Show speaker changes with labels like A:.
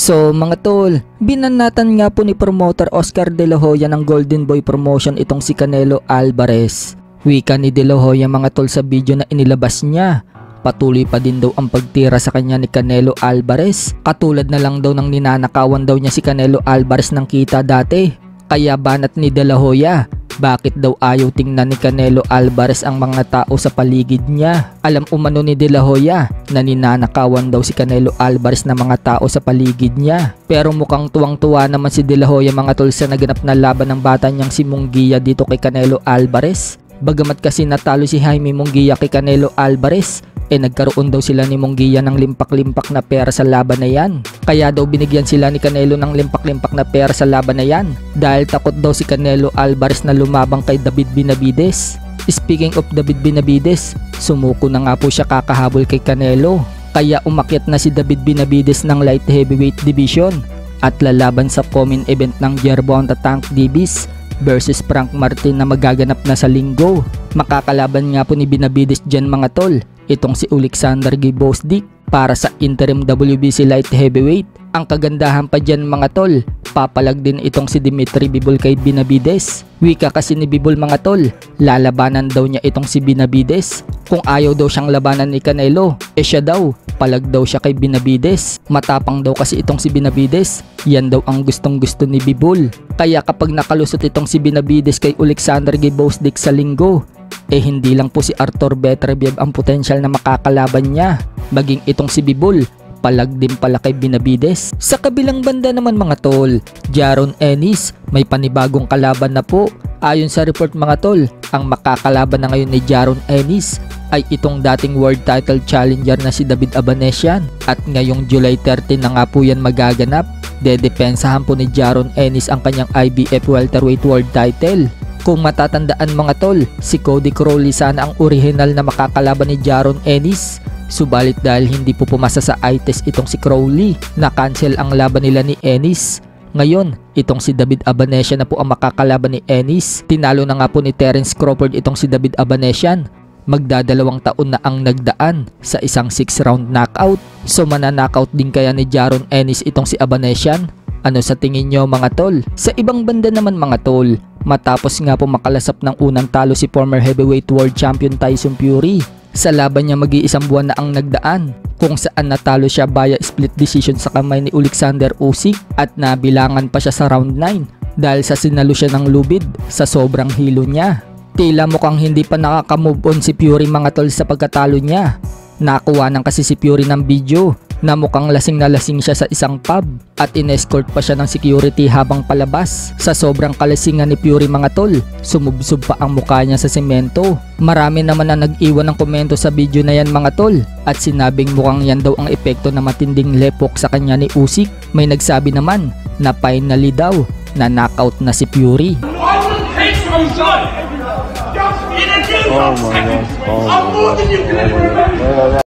A: So mga tol, binanatan nga po ni promoter Oscar De La Hoya ng Golden Boy Promotion itong si Canelo Alvarez. Wika ni De La Hoya mga tol sa video na inilabas niya. Patuloy pa din daw ang pagtira sa kanya ni Canelo Alvarez. Katulad na lang daw ng ninanakawan daw niya si Canelo Alvarez ng kita dati. Kaya banat ni De La Hoya, bakit daw ayaw tingnan ni Canelo Alvarez ang mga tao sa paligid niya? Alam umano ni De La Hoya na ninanakawan daw si Canelo Alvarez na mga tao sa paligid niya. Pero mukhang tuwang-tuwa naman si De La Hoya mga tol sa naganap na laban ng bata niyang si Munguia dito kay Canelo Alvarez. Bagamat kasi natalo si Jaime Munguia kay Canelo Alvarez, nagkaroon daw sila ni Munguia ng limpak-limpak na pera sa laban na yan. Kaya daw binigyan sila ni Canelo ng limpak-limpak na pera sa laban na yan dahil takot daw si Canelo Alvarez na lumabang kay David Benavidez. Speaking of David Benavidez, sumuko na nga po siya kakahabol kay Canelo. Kaya umakyat na si David Benavidez ng light heavyweight division at lalaban sa common event ng Gervonta Tank Davis versus Frank Martin na magaganap na sa linggo. Makakalaban nga po ni Benavidez dyan mga tol itong si Alexander Gvozdyk para sa interim WBC light heavyweight. Ang kagandahan pa dyan mga tol, papalag din itong si Dimitri Bivol kay Benavidez. Wika kasi ni Bivol mga tol, lalabanan daw niya itong si Benavidez. Kung ayaw daw siyang labanan ni Canelo, siya daw, palag daw siya kay Benavidez. Matapang daw kasi itong si Benavidez, yan daw ang gustong gusto ni Bivol. Kaya kapag nakalusot itong si Benavidez kay Alexander Gvozdyk sa linggo, hindi lang po si Artur Beterbiev ang potensyal na makakalaban niya, maging itong si Bivol, palag din pala kay Benavidez. Sa kabilang banda naman mga tol, Jaron Ennis may panibagong kalaban na po. Ayon sa report mga tol, ang makakalaban na ngayon ni Jaron Ennis ay itong dating world title challenger na si David Abanesian. At ngayong July 13 na nga po yan magaganap. Dedepensahan po ni Jaron Ennis ang kanyang IBF welterweight world title. Kung matatandaan mga tol, si Cody Crowley sana ang original na makakalaban ni Jaron Ennis. Subalit dahil hindi po pumasa sa eye test itong si Crowley, na-cancel ang laban nila ni Ennis. Ngayon, itong si David Abanesian na po ang makakalaban ni Ennis. Tinalo na nga po ni Terence Crawford itong si David Abanesian. Magdadalawang taon na ang nagdaan sa isang 6-round knockout. So mananknockout din kaya ni Jaron Ennis itong si Abanesian? Ano sa tingin nyo mga tol? Sa ibang banda naman mga tol, matapos nga po makalasap ng unang talo si former heavyweight world champion Tyson Fury, sa laban niya mag-iisang buwan na ang nagdaan kung saan natalo siya via split decision sa kamay ni Alexander Usyk at nabilangan pa siya sa round 9 dahil sa sinalo siya ng lubid sa sobrang hilo niya. Tila mukhang hindi pa nakaka-move on si Fury mga tol sa pagkatalo niya. Nakuha ng kasi si Fury ng video na mukhang lasing na lasing siya sa isang pub at in-escort pa siya ng security habang palabas. Sa sobrang kalasingan ni Fury mga tol, sumubsob pa ang mukha niya sa semento. Marami naman na nag-iwan ng komento sa video na yan mga tol at sinabing mukhang yan daw ang epekto na matinding lepok sa kanya ni Usyk. May nagsabi naman na finally daw na knockout na si Fury.
B: Oh my God.